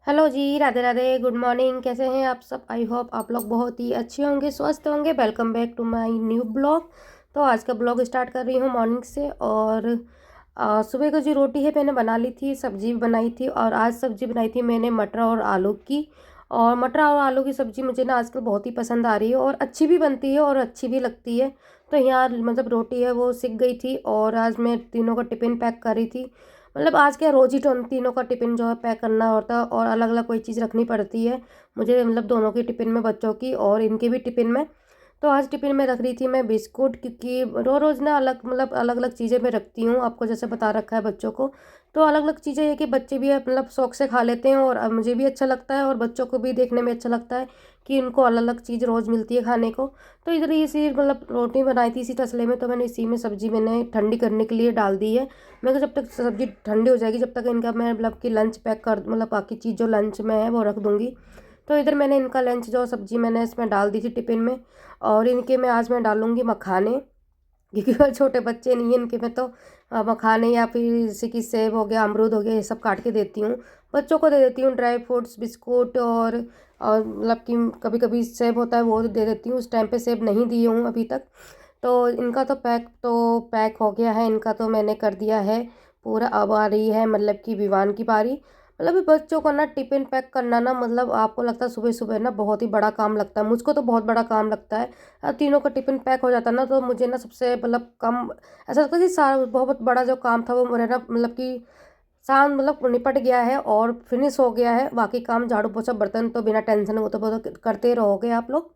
Hello जी, Radhe Radhe, good morning. कैसे हैं आप सब? आई होप आप लोग बहुत ही अच्छे होंगे, स्वस्थ होंगे। Welcome back to my new blog. तो आज का ब्लॉग स्टार्ट कर रही हूँ मॉर्निंग से। और सुबह को जो रोटी है मैंने बना ली थी, सब्जी भी बनाई थी। और आज सब्जी बनाई थी मैंने मटर और आलू की। और मटर और आलू की सब्ज़ी मुझे ना आजकल बहुत ही पसंद आ रही है, और अच्छी भी बनती है और अच्छी भी लगती है। तो यहाँ मतलब रोटी है वो सिक गई थी, और आज मैं तीनों का टिफ़िन पैक कर रही थी। मतलब आज क्या रोज़ ही तीनों का टिफ़िन जो है पैक करना होता है, और अलग अलग कोई चीज़ रखनी पड़ती है मुझे, मतलब दोनों के टिफ़िन में, बच्चों की और इनके भी टिफ़िन में। तो आज टिफ़िन में रख रही थी मैं बिस्कुट, क्योंकि रोज़ ना अलग अलग चीज़ें मैं रखती हूँ, आपको जैसे बता रखा है बच्चों को। तो अलग अलग चीज़ें ये कि बच्चे भी मतलब शौक से खा लेते हैं, और मुझे भी अच्छा लगता है, और बच्चों को भी देखने में अच्छा लगता है कि उनको अलग अलग चीज़ रोज़ मिलती है खाने को। तो इधर इसी मतलब रोटी बनाई थी इसी तसले में, तो मैंने इसी में सब्ज़ी मैंने ठंडी करने के लिए डाल दी है। मैं कहा जब तक सब्ज़ी ठंडी हो जाएगी, जब तक इनका मैं मतलब कि लंच पैक कर, मतलब बाकी चीज़ जो लंच में है वो रख दूँगी। तो इधर मैंने इनका लंच जो सब्ज़ी मैंने इसमें डाल दी थी टिफ़िन में। और इनके में आज मैं डालूँगी मखाने, क्योंकि वो छोटे बच्चे नहीं हैं, इनके में तो मखाने या फिर जैसे कि सेब हो गया, अमरूद हो गया, ये सब काट के देती हूँ। बच्चों को दे देती हूँ ड्राई फ्रूट्स, बिस्कुट, और मतलब कि कभी कभी सेब होता है वो दे देती हूँ। उस टाइम पे सेब नहीं दिए हूँ अभी तक। तो इनका तो पैक हो गया है, इनका तो मैंने कर दिया है पूरा। अब आ रही है मतलब कि विवान की बारी। मतलब बच्चों को ना टिफ़िन पैक करना ना, मतलब आपको लगता है सुबह सुबह ना बहुत ही बड़ा काम लगता है, मुझको तो बहुत बड़ा काम लगता है। तीनों का टिफ़िन पैक हो जाता है ना, तो मुझे ना सबसे मतलब कम ऐसा लगता है कि सारा बहुत बड़ा जो काम था वो मेरा ना मतलब कि मतलब निपट गया है और फिनिश हो गया है। बाकी काम झाड़ू पोछा बर्तन तो बिना टेंशन, वो तो करते रहोगे आप लोग।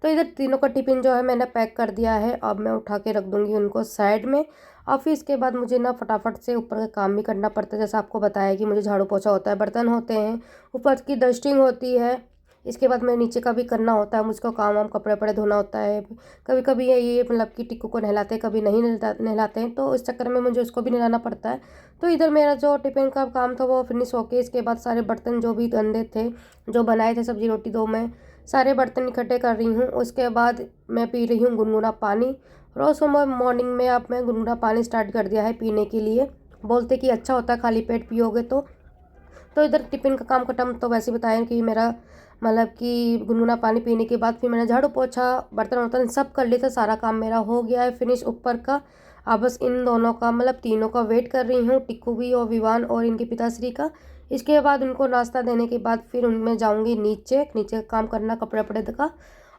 तो इधर तीनों का टिफ़िन जो है मैंने पैक कर दिया है। अब मैं उठा के रख दूँगी उनको साइड में। और फिर इसके बाद मुझे ना फटाफट से ऊपर का काम भी करना पड़ता है। जैसे आपको बताया कि मुझे झाड़ू पोछा होता है, बर्तन होते हैं, ऊपर की डस्टिंग होती है। इसके बाद मैं नीचे का भी करना होता है, मुझको काम वाम कपड़े वपड़े धोना होता है। कभी कभी ये मतलब कि टिक्कू को नहलाते हैं, कभी नहीं नहलाते हैं, तो इस चक्कर में मुझे उसको भी नहलाना पड़ता है। तो इधर मेरा जो टिफ़िन का काम था वो फिनिश होके इसके बाद सारे बर्तन जो भी गंदे थे, जो बनाए थे सब्ज़ी रोटी दो में, सारे बर्तन इकट्ठे कर रही हूँ। उसके बाद मैं पी रही हूँ गुनगुना पानी। रोज़ सुबह मॉर्निंग में अब मैं गुनगुना पानी स्टार्ट कर दिया है पीने के लिए। बोलते कि अच्छा होता है खाली पेट पियोगे तो। इधर टिफ़िन का काम खत्म, तो वैसे बताया कि मेरा मतलब कि गुनगुना पानी पीने के बाद फिर मैंने झाड़ू पोछा बर्तन वर्तन सब कर लिया था, सारा काम मेरा हो गया है फिनिश ऊपर का। अब बस इन दोनों का मतलब तीनों का वेट कर रही हूँ, टिक्कू भी और विवान और इनके पिताश्री का। इसके बाद उनको नाश्ता देने के बाद फिर उनमें जाऊँगी नीचे नीचे का काम करना, कपड़े वपड़े का।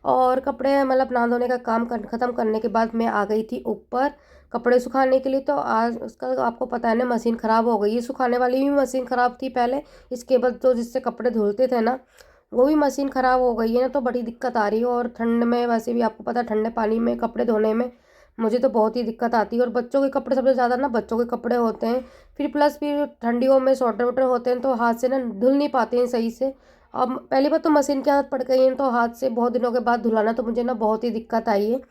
और कपड़े मतलब नहा धोने का काम ख़त्म करने के बाद मैं आ गई थी ऊपर कपड़े सुखाने के लिए। तो आज उसका आपको पता है ना, मशीन ख़राब हो गई है, सुखाने वाली भी मशीन ख़राब थी पहले। इसके बाद तो जिससे कपड़े धुलते थे ना, वो भी मशीन ख़राब हो गई है ना, तो बड़ी दिक्कत आ रही है। और ठंड में वैसे भी आपको पता है, ठंडे पानी में कपड़े धोने में मुझे तो बहुत ही दिक्कत आती है। और बच्चों के कपड़े सबसे ज़्यादा ना, बच्चों के कपड़े होते हैं, फिर प्लस फिर ठंडियों में स्वेटर वोटर होते हैं, तो हाथ से ना धुल नहीं पाते हैं सही से। अब पहली बार तो मशीन की आदत पड़ गई है, तो हाथ से बहुत दिनों के बाद धुलाना तो मुझे ना बहुत ही दिक्कत आई है।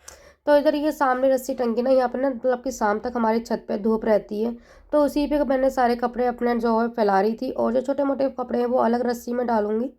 तो इधर ये सामने रस्सी टंगी ना, यहाँ पे ना मतलब कि शाम तक हमारी छत पे धूप रहती है, तो उसी पे मैंने सारे कपड़े अपने जो है फैला रही थी। और जो छोटे मोटे कपड़े हैं वो अलग रस्सी में डालूंगी,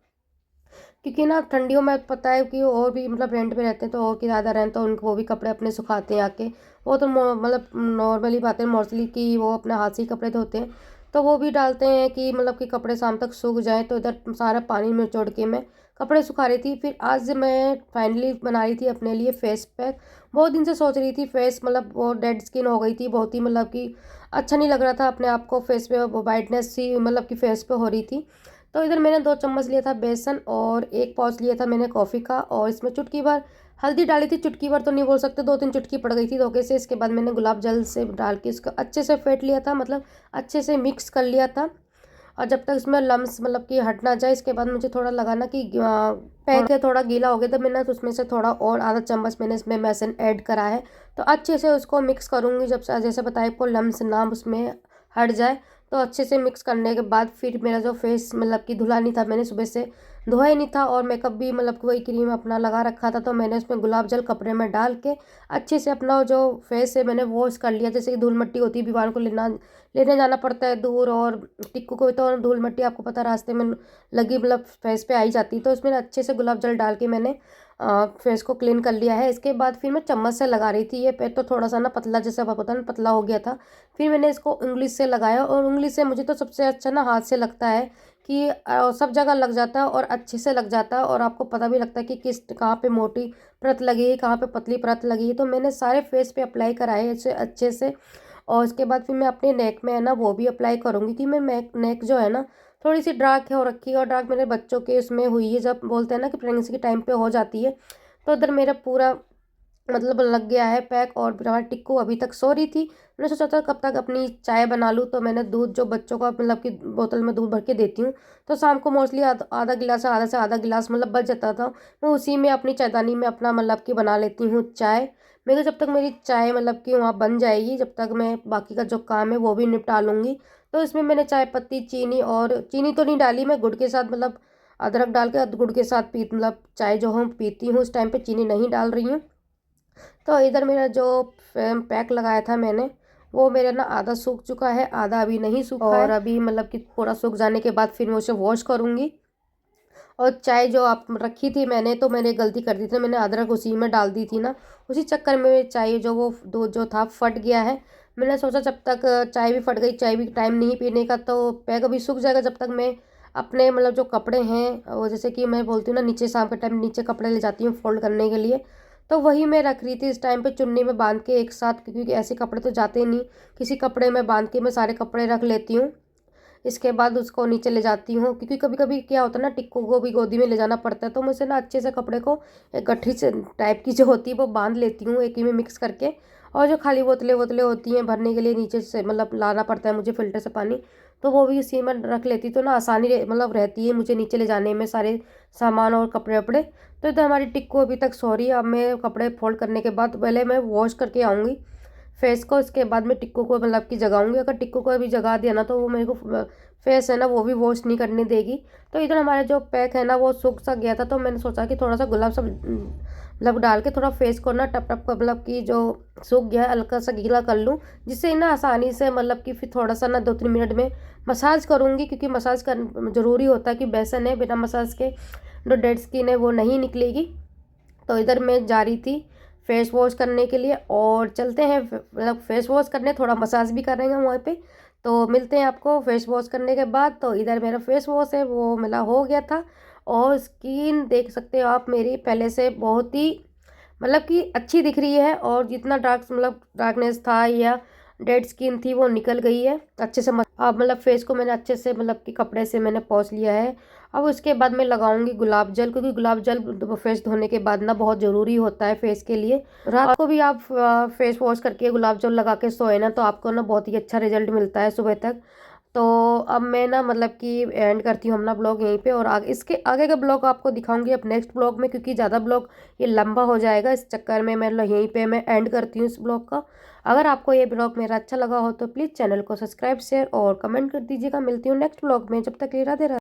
क्योंकि ना ठंडियों में पता है कि और भी मतलब रेंट पे रहते हैं, तो और किराएदार हैं, तो उनको वो भी कपड़े अपने सुखाते हैं आके। वो तो मतलब नॉर्मली बात है मोस्टली कि वो अपने हाथ से ही कपड़े धोते हैं, तो वो भी डालते हैं कि मतलब कि कपड़े शाम तक सूख जाए। तो इधर सारा पानी में निचोड़ के मैं कपड़े सुखा रही थी। फिर आज मैं फाइनली बना रही थी अपने लिए फेस पैक। बहुत दिन से सोच रही थी फेस, मतलब वो डेड स्किन हो गई थी बहुत ही, मतलब कि अच्छा नहीं लग रहा था अपने आप को फेस पे, वाइटनेस सी मतलब कि फेस पे हो रही थी। तो इधर मैंने 2 चम्मच लिया था बेसन, और 1 पाउच लिया था मैंने कॉफ़ी का, और इसमें चुटकी भर हल्दी डाली थी। चुटकी भर तो नहीं बोल सकते, 2-3 चुटकी पड़ गई थी धोखे से। इसके बाद मैंने गुलाब जल से डाल के इसको अच्छे से फेंट लिया था, मतलब अच्छे से मिक्स कर लिया था। और जब तक इसमें लम्स मतलब कि हट ना जाए, इसके बाद मुझे थोड़ा लगाना कि पैक है थोड़ा गीला हो गया, तो मैंने तो उसमें से थोड़ा और आधा चम्मच मैंने इसमें बेसन ऐड करा है। तो अच्छे से उसको मिक्स करूँगी, जब जैसे बताया आपको लम्स ना उसमें हट जाए। तो अच्छे से मिक्स करने के बाद फिर मेरा जो फेस मतलब कि धुला नहीं था मैंने सुबह से, धोया ही नहीं था और मेकअप भी मतलब वही क्रीम अपना लगा रखा था, तो मैंने उसमें गुलाब जल कपड़े में डाल के अच्छे से अपना जो फेस है मैंने वॉश कर लिया। जैसे कि धूल मिट्टी होती है, बीमार को लेने जाना पड़ता है दूर, और टिक्कू को तो धूल मिट्टी आपको पता रास्ते में लगी मतलब फेस पे आई जाती है, तो इसमें अच्छे से गुलाब जल डाल के मैंने फेस को क्लीन कर लिया है। इसके बाद फिर मैं चम्मच से लगा रही थी, ये पैर तो थोड़ा सा ना पतला, जैसे आपको पता ना पतला हो गया था। फिर मैंने इसको उंगली से लगाया, और उंगली से मुझे तो सबसे अच्छा ना हाथ से लगता है कि सब जगह लग जाता है और अच्छे से लग जाता है, और आपको पता भी लगता है कि किस कहाँ पे मोटी परत लगी है, कहाँ पे पतली परत लगी है। तो मैंने सारे फेस पे अप्लाई कराए इसे अच्छे से, और उसके बाद फिर मैं अपने नेक में है ना वो भी अप्लाई करूँगी कि मैं नेक जो है ना थोड़ी सी डार्क है हो रखी है, और डार्क मेरे बच्चों के इसमें हुई है, जब बोलते हैं ना कि प्रेगनेंसी के टाइम पे हो जाती है। तो उधर मेरा पूरा मतलब लग गया है पैक, और हमारी टिक्कू अभी तक सो रही थी। मैंने सोचा था कब तक अपनी चाय बना लूँ, तो मैंने दूध जो बच्चों का मतलब कि बोतल में दूध भर के देती हूँ, तो शाम को मोस्टली आधा गिलास से आधा गिलास मतलब बच जाता था। मैं उसी में अपनी चायदानी में अपना मतलब कि बना लेती हूँ चाय। मेरे जब तक मेरी चाय मतलब कि वहाँ बन जाएगी, जब तक मैं बाकी का जो काम है वो भी निपटा लूँगी। तो इसमें मैंने चाय पत्ती, चीनी, और चीनी तो नहीं डाली, मैं गुड़ के साथ मतलब अदरक डाल के गुड़ के साथ पी मतलब चाय जो हम पीती हूँ उस टाइम पे चीनी नहीं डाल रही हूँ। तो इधर मेरा जो पैक लगाया था मैंने, वो मेरा ना आधा सूख चुका है, आधा अभी नहीं सूखा है। और अभी मतलब कि पूरा सूख जाने के बाद फिर मैं उसे वॉश करूँगी। और चाय जो आप रखी थी मैंने, तो मैंने गलती कर दी थी, मैंने अदरक उसी में डाल दी थी ना, उसी चक्कर में चाय जो वो दूध जो था फट गया है। मैंने सोचा जब तक चाय भी फट गई, चाय भी टाइम नहीं पीने का, तो पैक अभी सूख जाएगा, जब तक मैं अपने मतलब जो कपड़े हैं वो, जैसे कि मैं बोलती हूँ ना नीचे शाम के टाइम नीचे कपड़े ले जाती हूँ फोल्ड करने के लिए, तो वही मैं रख रही थी इस टाइम पे चुन्नी में बांध के एक साथ, क्योंकि ऐसे कपड़े तो जाते नहीं, किसी कपड़े में बांध के मैं सारे कपड़े रख लेती हूँ। इसके बाद उसको नीचे ले जाती हूँ, क्योंकि कभी कभी क्या होता है ना टिक्कू को भी गोदी में ले जाना पड़ता है, तो मुझे ना अच्छे से कपड़े को एक गठरी से टाइप की जो होती है वो बांध लेती हूँ एक ही में मिक्स करके। और जो खाली बोतलें बोतलें होती हैं भरने के लिए नीचे से मतलब लाना पड़ता है मुझे फ़िल्टर से पानी, तो वो भी इसी में रख लेती, तो ना आसानी मतलब रहती है मुझे नीचे ले जाने में सारे सामान और कपड़े वपड़े। तो इधर हमारी टिक्कू अभी तक सो रही है। अब मैं कपड़े फोल्ड करने के बाद पहले मैं वॉश करके आऊँगी फेस को, इसके बाद मैं टिक्कू को मतलब कि जगाऊंगी। अगर टिक्कू को अभी जगा दिया ना, तो वो मेरे को फेस है ना वो भी वॉश नहीं करने देगी। तो इधर हमारे जो पैक है ना वो सूख सा गया था, तो मैंने सोचा कि थोड़ा सा गुलाब सब मतलब डाल के थोड़ा फेस को ना टप टप का मतलब कि जो सूख गया है हल्का सा गीला कर लूँ, जिससे ना आसानी से मतलब कि फिर थोड़ा सा ना 2-3 मिनट में मसाज करूँगी, क्योंकि मसाज कर ज़रूरी होता है कि बेसन है बिना मसाज के जो डेड स्किन है वो नहीं निकलेगी। तो इधर मैं जा रही थी फेस वॉश करने के लिए, और चलते हैं मतलब फेस वॉश करने, थोड़ा मसाज भी करेंगे वहाँ पे। तो मिलते हैं आपको फेस वॉश करने के बाद। तो इधर मेरा फेस वॉश है वो मिला हो गया था, और स्किन देख सकते हो आप मेरी पहले से बहुत ही मतलब कि अच्छी दिख रही है, और जितना डार्क मतलब डार्कनेस था या डेड स्किन थी वो निकल गई है अच्छे से। अब मतलब फेस को मैंने अच्छे से मतलब कि कपड़े से मैंने पोंछ लिया है। अब उसके बाद मैं लगाऊंगी गुलाब जल, क्योंकि गुलाब जल फेस धोने के बाद ना बहुत ज़रूरी होता है फेस के लिए। रात को भी आप फेस वॉश करके गुलाब जल लगा के सोए ना, तो आपको ना बहुत ही अच्छा रिजल्ट मिलता है सुबह तक। तो अब मैं ना मतलब कि एंड करती हूँ अपना ब्लॉग यहीं पे, और आगे इसके आगे का ब्लॉग आपको दिखाऊंगी अब नेक्स्ट ब्लॉग में, क्योंकि ज़्यादा ब्लॉग ये लंबा हो जाएगा, इस चक्कर में मैं यहीं पे मैं एंड करती हूँ इस ब्लॉग का। अगर आपको ये ब्लॉग मेरा अच्छा लगा हो तो प्लीज़ चैनल को सब्सक्राइब शेयर और कमेंट कर दीजिएगा। मिलती हूँ नेक्स्ट ब्लॉग में, जब तक के लिए राधे राधे।